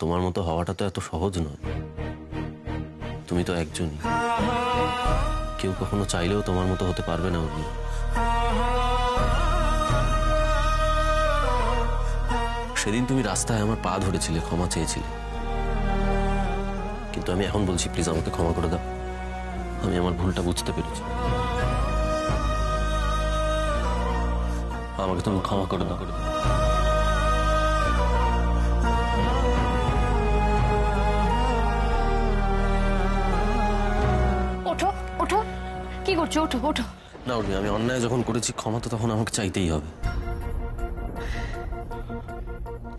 তোমার মতো হওয়াটা তো এত সহজ নয়। তুমি তো একজনই, কেউ কখনো চাইলেও তোমার মতো হতে পারবে না উর্মি। সেদিন তুমি রাস্তায় আমার পা ধরেছিলে, ক্ষমা চেয়েছিলে, কিন্তু আমি এখন বলছি প্লিজ আমাকে ক্ষমা করে দাও। আমি আমার ভুলটা বুঝতে পেরেছি, আমাকে তুমি ক্ষমা করে দাও। ওঠো ওঠো, কি করছো? ওঠো ওঠো। না উর্মি, আমি অন্যায় যখন করেছি ক্ষমা তো তখন আমাকে চাইতেই হবে।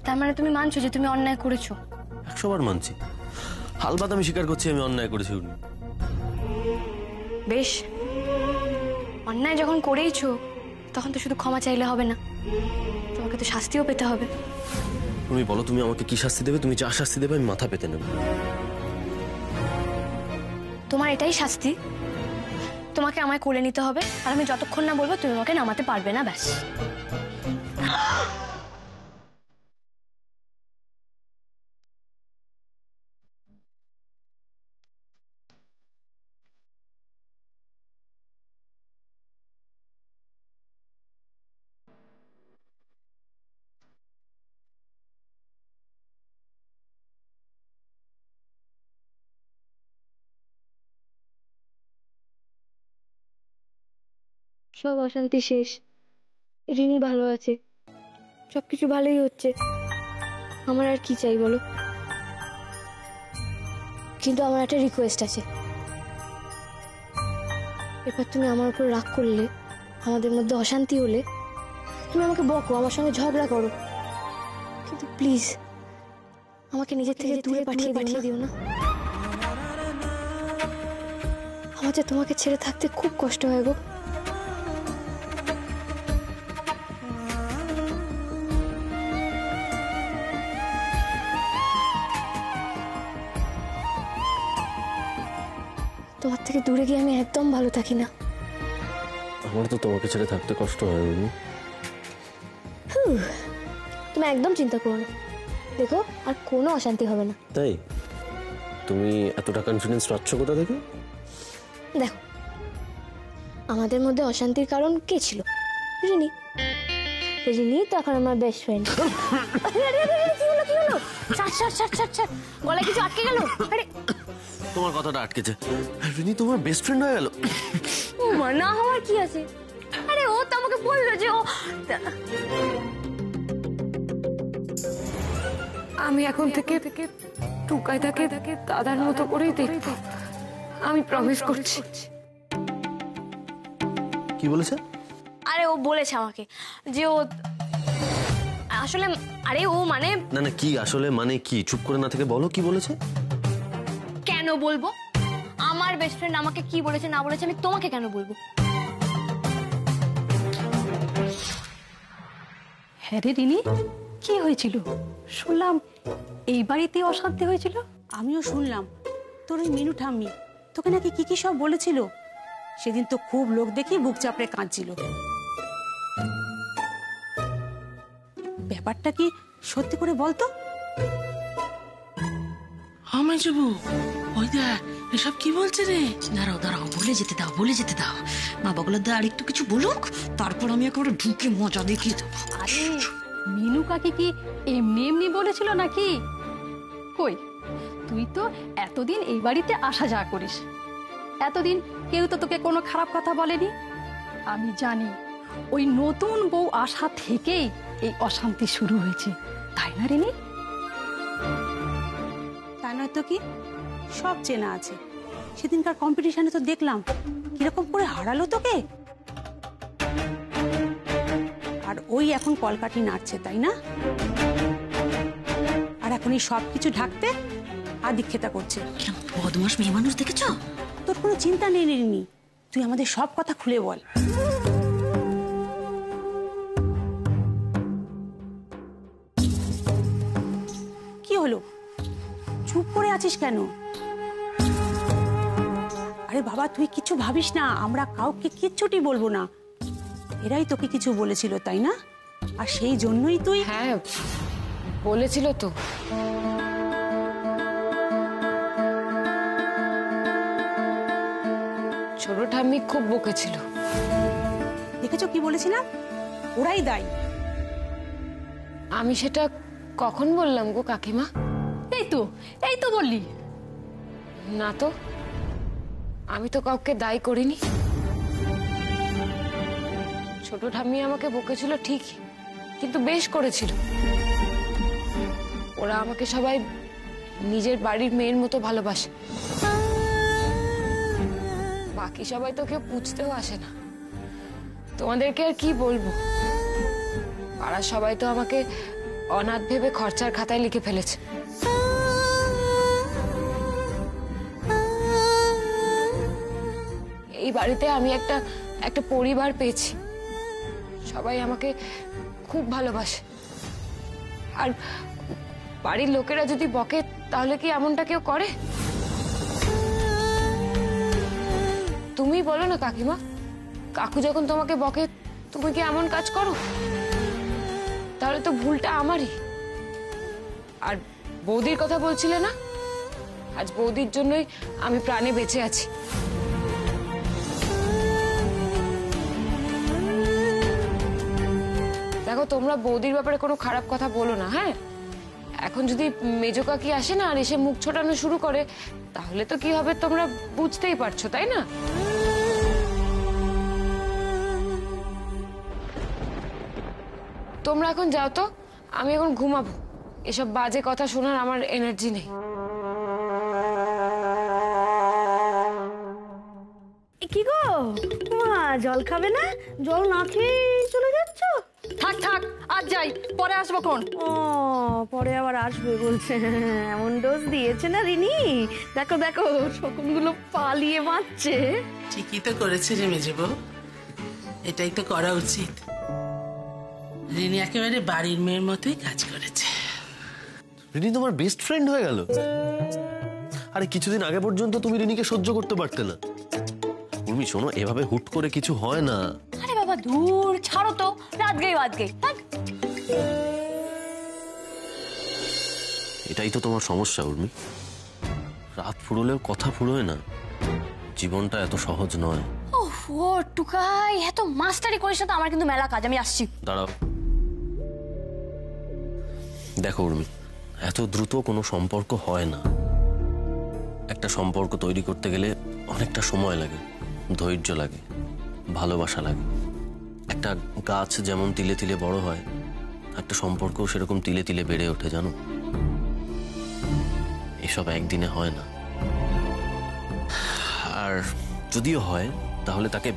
তার মানে তুমি মানছো যে তুমি অন্যায় করেছো? 100 বার মানছি, হালবাদ আমি স্বীকার করছি আমি অন্যায় করেছি উর্মি। বেশ, অন্যায় যখন করেইছো তখন তো শুধু ক্ষমা চাইলে হবে না, তোমাকে তো শাস্তিও পেতে হবে। তুমি বলো তুমি আমাকে কি শাস্তি দেবে? তুমি যা শাস্তি দেবে আমি মাথা পেতে নেব। তোমার এটাই শাস্তি? তোমাকে আমায় কোলে নিতে হবে, আর আমি যতক্ষণ না বলবো তুমি আমাকে নামাতে পারবে না, ব্যাস। সব অশান্তি শেষ, রিনি ভালো আছে, সবকিছু ভালোই হচ্ছে, আমার আর কি চাই বলো? কিন্তু আমার একটা রিকোয়েস্ট আছে। এবার তুমি আমার উপর রাগ করলে, আমাদের মধ্যে অশান্তি হলে তুমি আমাকে বকো, আমার সঙ্গে ঝগড়া করো, কিন্তু প্লিজ আমাকে নিজের থেকে দূরে পাঠিয়ে দিও না। আমার যে তোমাকে ছেড়ে থাকতে খুব কষ্ট হয় গো। তোমার থেকে দূরে গিয়ে আমি একদম ভালো থাকি না। আমার তো তোমাকে ছেড়ে থাকতে কষ্ট হয় উর্মি। তুমি একদম চিন্তা করো না, দেখো আর কোনো অশান্তি হবে না। তাই? তুমি এতটা কনফিডেন্স পাচ্ছ কোথা থেকে? দেখো, আমাদের মধ্যে অশান্তির কারণ কে ছিল? রিনি। রিনি তো এখন আমার বেস্ট ফ্রেন্ড। কি হলো? গলায় কিছু আটকে গেল? আরে তোমার কথাটা আটকেছে। রিনি তোমার বেস্ট ফ্রেন্ড হয়ে গেল? ও মা, না হওয়ার কি আছে? আরে ও তো আমাকে বললো যে ও, আমি এখন থেকে টুকাই তাকে দাদার মতো করেই দেখবো, আমি প্রমিস করছি। কি বলেছে? আরে ও বলেছে আমাকে যে ও আসলে, আরে ও মানে না না, কি আসলে মানে কি? চুপ করে না থেকে বলো কি বলেছে। কেন বলবো? আমার বেস্ট ফ্রেন্ড আমাকে কি বলেছে না বলেছে আমি তোমাকে কেন বলবো? হ্যাঁ রে রিনি, কি হয়েছিল? শুনলাম এই বাড়িতে অশান্তি হয়েছিল। আমিও শুনলাম তোর ওই মিনু ঠাম্মি তোকে নাকি কি কি সব বলেছিল। সেদিন তো খুব লোক দেখি বুক চাপড়ে কাঁদছিল। ব্যাপারটা কি সত্যি করে বলতো? আমায় যাবো, ওই দেখ এসব কি বলছে রে। দাঁড়াও দাঁড়াও, বলে যেতে দাও। মা বগলার দা আরেকটু কিছু বলুক, তারপর আমি একেবারে ঢুকে মজা দেখিয়ে দেবো। আরে মিনু কাকি কি এমনি এমনি বলেছিল নাকি? কই, তুই তো এতদিন এই বাড়িতে আসা যাওয়া করিস, এতদিন কেউ তো তোকে কোনো খারাপ কথা বলেনি। আমি জানি ওই নতুন বউ আসা থেকেই এই অশান্তি শুরু হয়েছে, তাই না রিনি? তা নয় তো কি, সব চেনা আছে। সেদিনকার কম্পিটিশনে তো দেখলাম কিরকম করে হারালো তোকে। আর ওই এখন কলকাঠি নাড়ছে, তাই না? আর এখন এই সবকিছু ঢাকতে আদিক্ষেতা করছে। বদমাস মেয়ে মানুষ দেখেছ? তোর কোনো চিন্তা নেই রিনি, তুই আমাদের সব কথা খুলে বল। কি হলো, চুপ করে আছিস কেন? আরে বাবা, তুই কিছু ভাবিস না, আমরা কাউকে কিচ্ছুটি বলবো না। এরাই তোকে কিছু বলেছিল, তাই না? আর সেই জন্যই তুই। হ্যাঁ বলেছিল তো। ছোট ঠাম্মি খুব বকেছিল। দেখেছো কি বলেছিলাম, ওরাই দায়ী। আমি সেটা কখন বললাম গো কাকিমা? এই তো বললি। না তো, আমি তো কাউকে দায়ী করিনি। ছোট ঠাম্মি আমাকে বকেছিল ঠিকই, কিন্তু বেশ করেছিল। ওরা আমাকে সবাই নিজের বাড়ির মেয়ের মতো ভালোবাসে। বাকি সবাই তো কেউ পুছতেও আসে না। তোমাদেরকে আর কি বলবো, পাড়ার সবাই তো আমাকে অনাথ ভেবে খরচার খাতায় লিখে ফেলেছে। এই বাড়িতে আমি একটা পরিবার পেয়েছি। সবাই আমাকে খুব ভালোবাসে। আর বাড়ির লোকেরা যদি বকে, তাহলে কি এমনটা কেউ করে? তুমি বলো না কাকিমা, কাকু যখন তোমাকে বকে, তুমি কি এমন কাজ করো? তাহলে তো ভুলটা আমারই। আর বৌদির কথা বলছিলে না, আজ বৌদির জন্যই আমি প্রাণে বেঁচে আছি। দেখো, তোমরা বৌদির ব্যাপারে কোনো খারাপ কথা বলো না, হ্যাঁ? এখন যদি মেজো কাকি আসে না আর এসে মুখ ছোটানো শুরু করে, তাহলে তো কি হবে তোমরা বুঝতেই পারছো, তাই না? তোমরা এখন যাও তো, আমি এখন ঘুমাবো। এসব বাজে কথা শোনার আমার এনার্জি নেই। কি গো মা, জল খাবে না? জল না খেয়ে চলে যাচ্ছ? থাক থাক, আজ যাই, পরে আসবো কোন। ও, পরে আবার আসবে বলছে। এমন ডোজ দিয়েছে না রিনি, দেখো দেখো শকুনগুলো পালিয়ে বাঁচছে। ঠিকই তো করেছে রে মেজো বউ, এটাই তো করা উচিত। রিনি একেবারে বাড়ির মেয়ের মতোই কাজ করেছে। রিনি তোমার বেস্ট ফ্রেন্ড হয়ে গেল। আরে কিছুদিন আগে পর্যন্ত তুমি রিনিকে সহ্য করতে পারতে না। উর্মি শোনো, এভাবে হুট করে কিছু হয় না। আরে বাবা দূর, ছাড়ো তো, রাত গেই থাক। এটাই তো তোমার সমস্যা উর্মি, রাত ফুরোলেও কথা ফুরোয় না। জীবনটা এত সহজ নয়। ও টুকাই, এত মাস্টারি করিস না তো, আমার কিন্তু মেলা কাজ, আমি আসছি। দাঁড়াও, দেখো উর্মি, এত দ্রুত কোনো সম্পর্ক হয় না। একটা সম্পর্ক তৈরি করতে গেলে অনেকটা সময় লাগে, ধৈর্য লাগে, ভালোবাসা লাগে। একটা গাছ যেমন তিলে তিলে বড় হয়, একটা সম্পর্ক সেরকম তিলে তিলে বেড়ে ওঠে, জানো? এসব একদিনে হয় না। আর যদিও হয়, তাহলে তাকে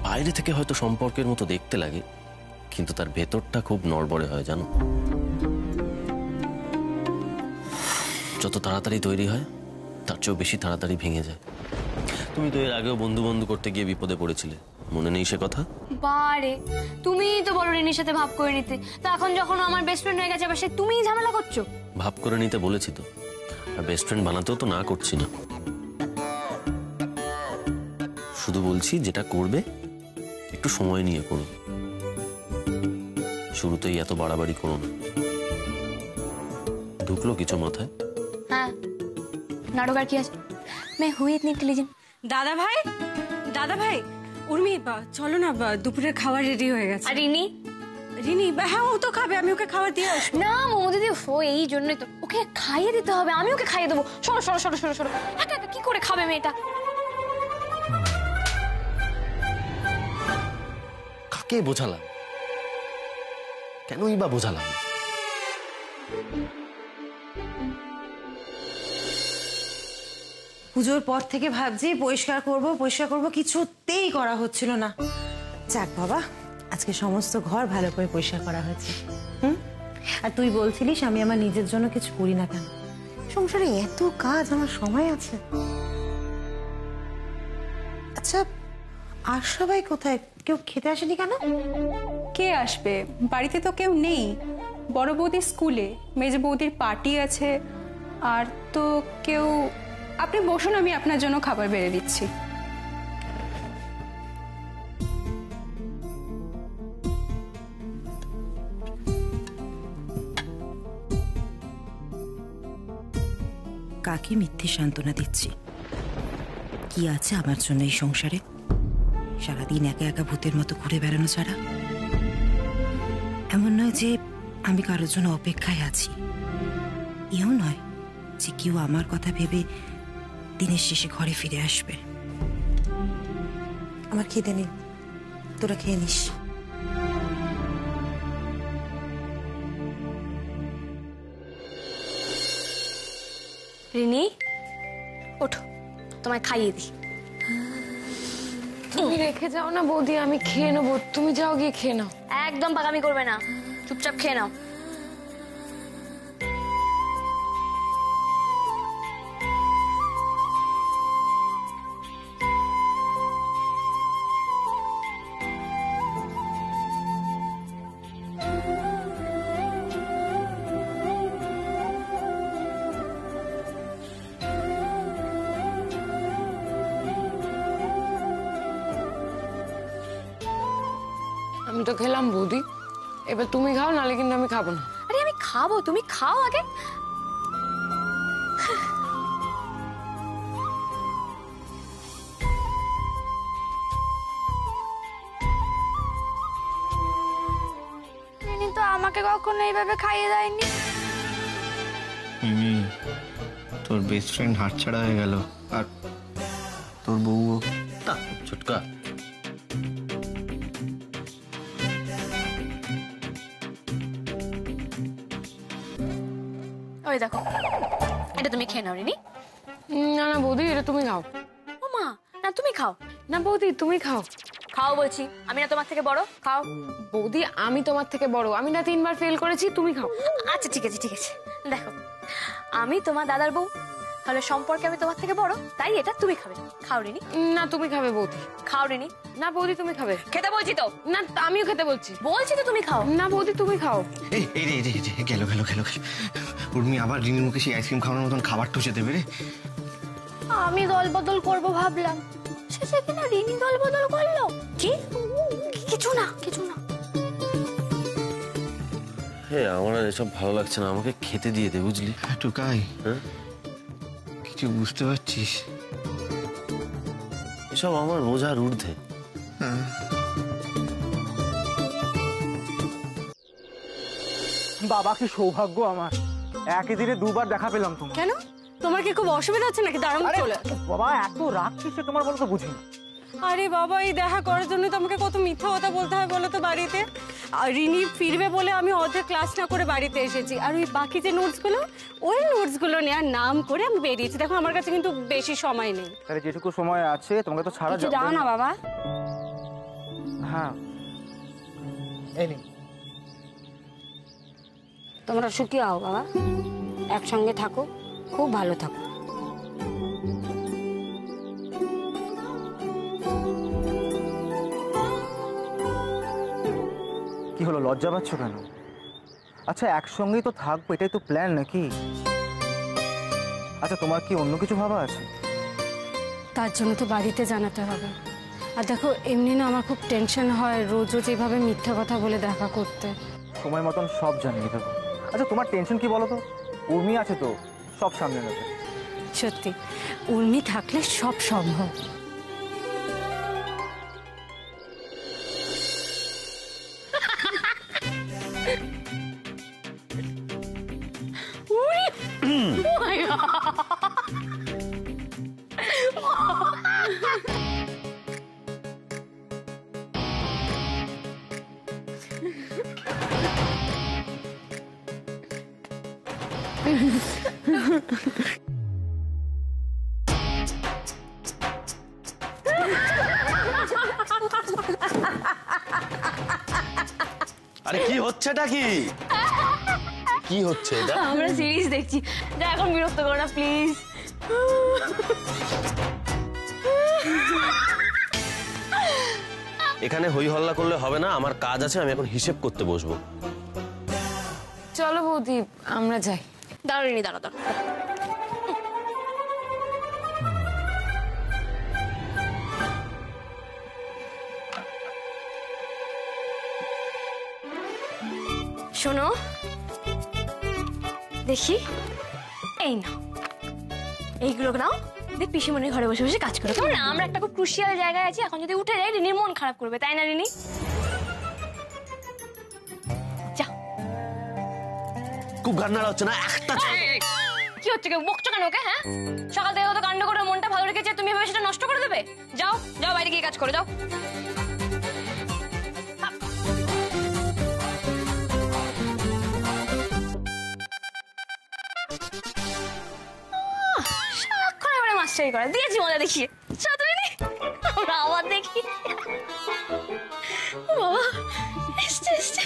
বাইরে থেকে হয়তো সম্পর্কের মতো দেখতে লাগে, কিন্তু তার ভেতরটা খুব নড়বড়ে হয়, জানো? যত তাড়াতাড়ি তৈরি হয়, তার চেয়েও বেশি তাড়াতাড়ি ভেঙে যায়। তুমি তো এর আগেও বন্ধু বন্ধু করতে গিয়ে বিপদে পড়েছিলে, মনে নেই সে কথা? বারে, তুমিই তো বলো রিনির সাথে ভাব করে নিতে, তো এখন যখন আমার বেস্ট ফ্রেন্ড হয়ে গেছে, আবার সে তুমিই ঝামেলা করছো। ভাব করে নিতে বলেছি তো, আর বেস্ট ফ্রেন্ড বানাতেও তো না করছি না। শুধু বলছি যেটা করবে একটু সময় নিয়ে করো, শুরুতেই এত বাড়াবাড়ি করো না। ঢুকলো কিছু মাথায়? হ্যাঁ, নাটক আর কি আছে, मैं हुई इतनी इंटेलिजेंट। দাদা ভাই, উর্মি চলো না, দুপুরের খাবার রেডি হয়ে গেছে। আর রিনি? রিনি হ্যাঁ, ও তো খাবে, আমি ওকে খাবার দিয়ে আসবো। না মোমো দিদি, ও এই জন্যই তো ওকে খাইয়ে দিতে হবে, আমি ওকে খাইয়ে দেবো। সরো সরো সরো সরো সরো, একা একা কি করে খাবে মেয়েটা? কাকে বোঝালাম? কেনই বা বোঝালাম? পুজোর পর থেকে ভাবছি পরিষ্কার করব, কিছুতেই করা হচ্ছিল না। যাক বাবা, আজকে সমস্ত ঘর ভালো করে পরিষ্কার করা হয়েছে। আর তুই বলছিলিস আমি আমার নিজের জন্য কিছু করি না কেন? সংসারে এত কাজ, আমার সময় আছে। আচ্ছা, আর সবাই কোথায়? কেউ খেতে আসেনি কেন? কে আসবে? বাড়িতে তো কেউ নেই। বড় বৌদির স্কুলে, মেজ বৌদির পার্টি আছে, আর তো কেউ। আপনি বসুন, আমি আপনার জন্য খাবার বেড়ে দিচ্ছি। কাকে মিথ্যে সান্ত্বনা দিচ্ছি? কি আছে আমার জন্য এই সংসারে? সারাদিন একা একা ভূতের মতো ঘুরে বেড়ানো ছাড়া? এমন নয় যে আমি কারোর জন্য অপেক্ষায় আছি, এও নয় যে কেউ আমার কথা ভেবে দিনের শেষে ঘরে ফিরে আসবে। আমার খিদে নেই, তোরা খেয়ে নিস। রিনি, ওঠো, তোমায় খাইয়ে দিই। তুমি রেখে যাও না বৌদি, আমি খেয়ে নেবো, তুমি যাও গিয়ে খেয়ে নাও। একদম পাকামি করবে না, চুপচাপ খেয়ে নাও। আমি তো খেলাম বৌদি, এবার তুমি খাও, নাহলে কিন্তু আমি খাবো না। আরে আমি খাবো, তুমি খাও আগে। তো আমাকে কখনো এইভাবে খাইয়ে দেয়নি। তোর বেস্ট ফ্রেন্ড হাতছাড়া হয়ে গেল, আর তোর বউও। ছুটকা, ওই দেখো, এটা তুমি খেয়ে নাও রিনি। না না বৌদি, এটা তুমি খাও। ও মা, না তুমি খাও। না বৌদি, তুমি খাও। খাও বলছি, আমি না তোমার থেকে বড়, খাও। বৌদি, আমি তোমার থেকে বড়, আমি না 3 বার ফেল করেছি, তুমি খাও। আচ্ছা ঠিক আছে ঠিক আছে, দেখো আমি তোমার দাদার বউ, তাহলে সম্পর্কে আমি তোমার থেকে বড়, তাই এটা তুমি খাবে। খাও রিনি। না তুমি খাবে বৌদি। খাও রিনি। না বৌদি, তুমি খাবে। খেতে বলছি তো। না আমিও খেতে বলছি। বলছি তো তুমি খাও। না বৌদি, তুমি খাও। এই রে রে রে, গেল গেল গেল গেল। উর্মি আবার রিনির মুখে সেই আইসক্রিম খাওয়ানোর মতন খাবার ঠুসে দেবে রে। আমি দল বদল করব ভাবলাম, শেষে কিনা রিনি দল বদল করলো। কি? কিছু না কিছু না। হ্যাঁ, আমার আর এসব ভালো লাগছে না, আমাকে খেতে দিয়ে দে, বুঝলি? টুকাই, হ্যাঁ, কিছু বুঝতে পারছিস? এসব আমার বোঝার ঊর্ধ্বে। বাবা কি সৌভাগ্য আমার, একই দিনে দুবার দেখা পেলাম তোমার। কেন, তোমার কি খুব অসুবিধা হচ্ছে নাকি? দাঁড়ান আরে চলে। বাবা, এত রাগ কিসে তোমার বলো তো, বুঝি না। আরে বাবা, এই দেখা করার জন্য তো আমাকে কত মিথ্যা কথা বলতে হয় বলো তো বাড়িতে। আর রিনি ফিরবে বলে আমি অর্ধেক ক্লাস না করে বাড়িতে এসেছি, আর ওই বাকি যে নোটসগুলো, ওই নোটসগুলো নেওয়ার নাম করে আমি বেরিয়েছি। দেখো আমার কাছে কিন্তু বেশি সময় নেই। তাহলে যেটুকু সময় আছে তোমাকে তো ছাড়া কিছু দাও না বাবা। হ্যাঁ, এই নিন। তোমরা সুখী হও বাবা, একসঙ্গে থাকো, খুব ভালো থাকো। কি হলো, লজ্জা পাচ্ছ কেন? আচ্ছা, একসঙ্গেই তো থাকবো, এটাই তো প্ল্যান নাকি? আচ্ছা, তোমার কি অন্য কিছু ভাবা আছে? তার জন্য তো বাড়িতে জানাতে হবে। আর দেখো, এমনি না আমার খুব টেনশন হয় রোজ রোজ এইভাবে মিথ্যা কথা বলে দেখা করতে। সময় মতন সব জানিয়ে দেবো। আচ্ছা, তোমার টেনশন কি বলো তো? উর্মি আছে তো, সব সামনে নেবে। সত্যি, উর্মি থাকলে সব সম্ভব। আরে কি হচ্ছেটা কি? কি হচ্ছে এটা? আমরা সিরিজ দেখছি, যা এখন বিরক্ত করো না প্লিজ। এখানে হই হল্লা করলে হবে না, আমার কাজ আছে, আমি এখন হিসেব করতে বসবো। চলো বৌদি, আমরা যাই। দাঁড়ো রিনি, দাঁড়ো দাঁড়ো। শোনো, দেখি, এই নাও, এইগুলো নাও, রিনিদের পিসিমণির ঘরে বসে বসে কাজ করো, কেমন না? আমরা একটা খুব ক্রুশিয়াল জায়গায় আছি, এখন যদি উঠে যাই রিনির মন খারাপ করবে, তাই না রিনি? যা। খুব গান্নাড়া হচ্ছে না একটা? কি হচ্ছে, কেউ বকছো কেন ওকে? হ্যাঁ, সকাল থেকে কত কাণ্ড করে মনটা ভালো রেখেছে, তুমি এভাবে সেটা নষ্ট করে দেবে? যাও যাও, বাইরে গিয়ে কাজ করো, যাও। সারাক্ষণ এবারে মাস্টারি করে দিয়েছি মজা দেখিয়ে। চতুরিনি আমরা আবার দেখি। বাবা এসছে এসছে।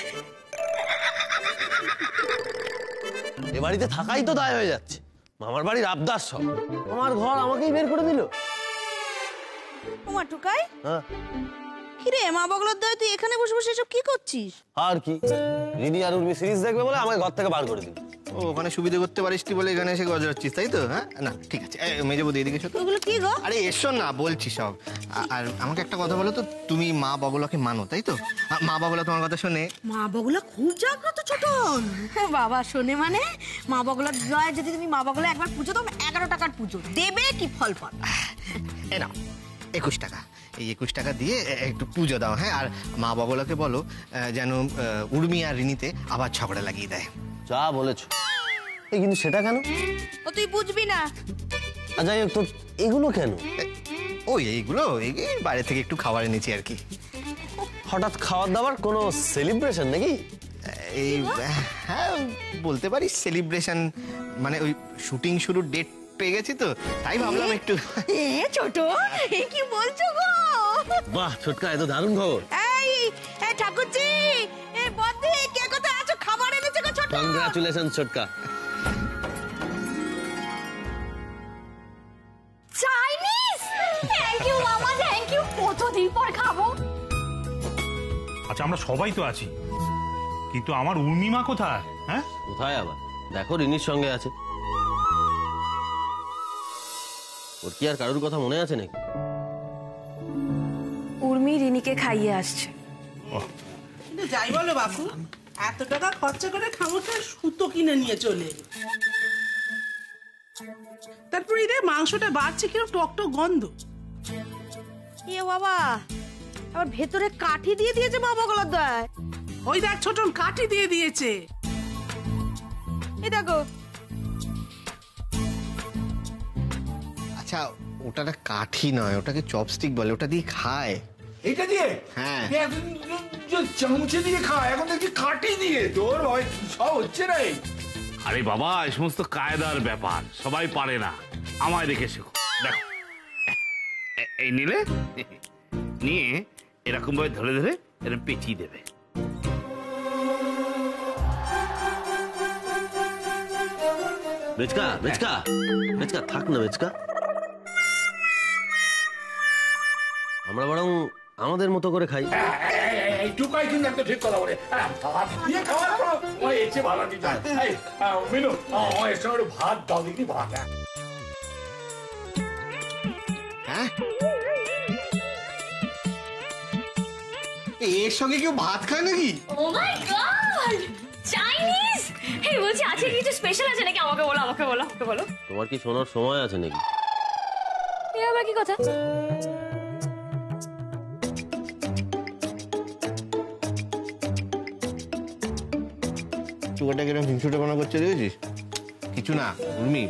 এ বাড়িতে থাকাই তো দায় হয়ে যাচ্ছে। মামার বাড়ির আবদার সব, আমার ঘর আমাকেই বের করে দিল। ওমা টুকাই, হ্যাঁ কিরে মা বগলার দয় তুই এখানে বসে বসে এসব কি করছিস? আর কি, রিনি আর উর্মি সিরিজ দেখবে বলে আমাকে ঘর থেকে বার করে দিল। ও ওখানে সুবিধা করতে পারিস তুই বলে এখানে এসে গজরাচ্ছিস, তাই তো? হ্যাঁ না ঠিক আছে, মেজে বৌদি এদিকে এসো তো। ওগুলো কি গো? আরে এসো না, বলছি সব। আর আমাকে একটা কথা বলো তো, তুমি মা বগলাকে মানো তাই তো? মা বগলা তোমার কথা শোনে? মা বগলা খুব জাগ্রত ছোটন। বাবা শোনে মানে? মা বগলার দয় যদি তুমি মা বগলা একবার পুজো দাও, 11 টাকার পুজো দেবে কি ফল পাবে? এ নাও 21 টাকা, এই 21 টাকা দিয়ে একটু পুজো দাও। হ্যাঁ, আর মা বগলাকে বলো যেন উর্মি আর রিনিতে আবার ঝগড়া লাগিয়ে দেয়। যা বলেছো, কিন্তু সেটা কেন? ও তুই বুঝবি না। যাই হোক, তো এগুলো কেন? ওই এইগুলো এই বাইরে থেকে একটু খাবার এনেছি আর কি। হঠাৎ খাওয়ার দাওয়ার কোনো সেলিব্রেশন নাকি? এই হ্যাঁ বলতে পারি সেলিব্রেশন, মানে ওই শুটিং শুরুর ডেট পেয়ে গেছি তো, তাই ভাবলাম একটু। এ ছোট, এ কি বলছো গো? বাহ ছোটকা, এত দারুণ খবর। এই ঠাকুরজি, এ বদ্দি কে কোথায় আছো? খাবার এনেছে গো ছোট। Congratulation Chhotka. Chinese, thank you মামা, থ্যাংক ইউ। কতদিন পর খাবো। আচ্ছা আমরা সবাই তো আছি, কিন্তু আমার উর্মিমা কোথায়? হ্যাঁ কোথায় আবার? দেখো রিনির সঙ্গে আছে। ওর কি আর কারোর কথা মনে আছে নাকি? উর্মি রিনিকে খাইয়ে আসছে। কিন্তু যাই বলো বাপু, এত টাকা খরচা করে খামোটা সুতো কিনে নিয়ে চলে এলো। তারপর এদের মাংসটা বাড়ছে কিরকম টকটক গন্ধ। এ বাবা, আবার ভেতরে কাঠি দিয়ে দিয়েছে মা বগলার দয়। ওই দেখ ছোটন, কাঠি দিয়ে দিয়েছে। এই দেখো। আচ্ছা ওটা কাঠি নয়, ওটাকে চপস্টিক বলে, ওটা দিয়ে খায়। এটা দিয়ে? হ্যাঁ চামচে দিয়ে খায়, এখন দেখছি কাঠি দিয়ে। তোর ভয় সব হচ্ছে রে। আরে বাবা, এই সমস্ত কায়দার ব্যাপার সবাই পারে না, আমায় দেখে শেখো। দেখো এই নিলে, নিয়ে এরকম ভাবে ধরে ধরে এরকম পেঁচিয়ে দেবে। বেচকা বেচকা বেচকা, থাক না বেচকা, আমরা বরং আমাদের মতো করে খাই। টুকাই কিন্তু একটা ঠিক কথা বলে, ভাত দিয়ে খাওয়ার পর এসে ভালো দিতে মেনু এর সঙ্গে একটু ভাত দাও দেখি। ভাত হ্যাঁ, এর সঙ্গে কেউ ভাত খায় নাকি? ও মাই গড, চাইনিজ। এই বলছি আজকে কিছু স্পেশাল আছে নাকি? আমাকে বলো, আমাকে বলো, আমাকে বলো। তোমার কি শোনার সময় আছে নাকি? এই আবার কি কথা? চুয়াটা কিরকম হিংসুটেপনা করছে দেখেছিস? কিছু না উর্মি,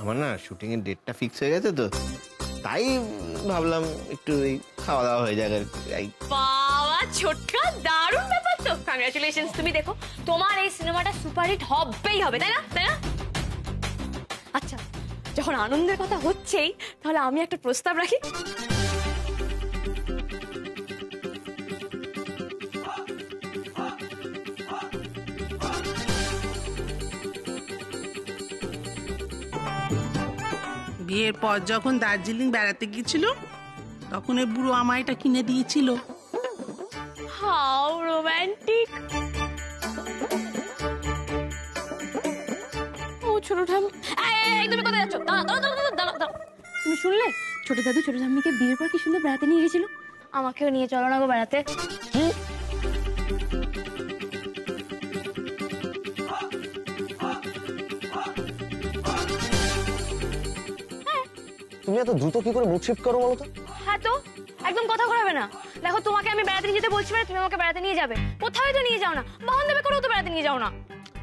আমার না শুটিং এর ডেটটা ফিক্স হয়ে গেছে তো, তাই ভাবলাম একটু এই খাওয়া দাওয়া হয়ে যাক আর কি। বাবা ছোটকা, দারুণ ব্যাপার তো। কংগ্রাচুলেশনস। তুমি দেখো তোমার এই সিনেমাটা সুপারহিট হবেই হবে, তাই না? তাই না? আচ্ছা, যখন আনন্দের কথা হচ্ছেই, তাহলে আমি একটা প্রস্তাব রাখি। বিয়ের পর যখন দার্জিলিং বেড়াতে গিয়েছিল, তখন এই বুড়ো আমায় এটা কিনে দিয়েছিল। How romantic. ও ছোট ঠাম্মি, এই তুমি কোথায় যাচ্ছ? তুমি শুনলে ছোট দাদু ছোট ঠাম্মিকে বিয়ের পর কি সুন্দর বেড়াতে নিয়ে গেছিল? আমাকেও নিয়ে চলো না গো বেড়াতে। তুমি এত দ্রুত কি করে মুড শিফট করো বলো তো? হ্যাঁ তো একদম কথা ঘোরাবে না। দেখো তোমাকে আমি বেড়াতে নিয়ে যেতে বলছি, তুমি আমাকে বেড়াতে নিয়ে যাবে, কোথাও তো নিয়ে যাও না, বাহন দেবে করেও তো বেড়াতে নিয়ে যাও না।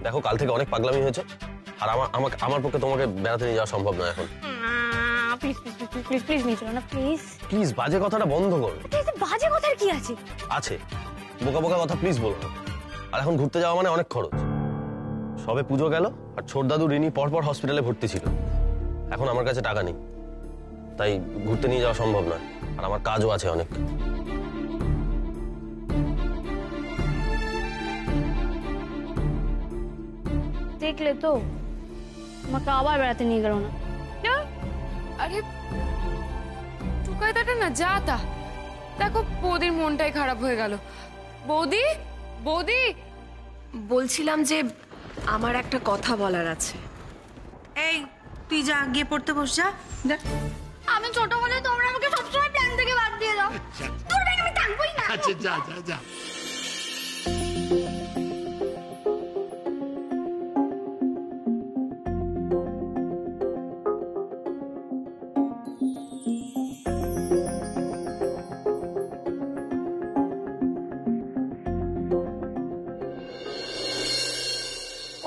দেখো কাল থেকে অনেক পাগলামি হয়েছে, আর আমার পক্ষে তোমাকে বেড়াতে নিয়ে যাওয়া সম্ভব নয় এখন। Please please please please please নিয়ে চলো না প্লিজ। প্লিজ বাজে কথাটা বন্ধ করো। বাজে কথার কি আছে? আছে, বোকা বোকা কথা প্লিজ বলো না। আর এখন ঘুরতে যাওয়া মানে অনেক খরচ। সবে পুজো গেল, আর ছোট দাদু রিনি পরপর হসপিটালে ভর্তি ছিল। এখন আমার কাছে টাকা নেই, তাই ঘুরতে নিয়ে যাওয়া সম্ভব নয়, আর আমার কাজও আছে অনেক। দেখলে তো, আমাকে আবার বেড়াতে নিয়ে গেল না। আরে টুকাই দাটা না যা তা, দেখো বৌদির মনটাই খারাপ হয়ে গেল। বৌদি, বৌদি, বলছিলাম যে আমার একটা কথা বলার আছে। এই তুই যা গিয়ে পড়তে বস, যা। আমি ছোট বলে তোমরা আমাকে সবসময় প্ল্যান থেকে বাদ দিয়ে দাও। তোর ব্যাগ আমি থাকবোই না। আচ্ছা যা যা যা।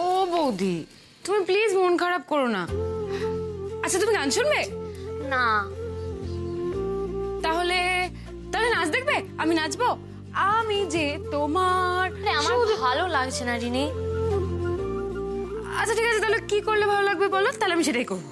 ও বৌদি, তুমি প্লিজ মন খারাপ করো না। আচ্ছা তুমি গান শুনবে? না। তাহলে তাহলে নাচ দেখবে? আমি নাচবো। আমি যে তোমার। আমার ভালো লাগছে না রিনি। আচ্ছা ঠিক আছে, তাহলে কি করলে ভালো লাগবে বলো, তাহলে আমি সেটাই করবো।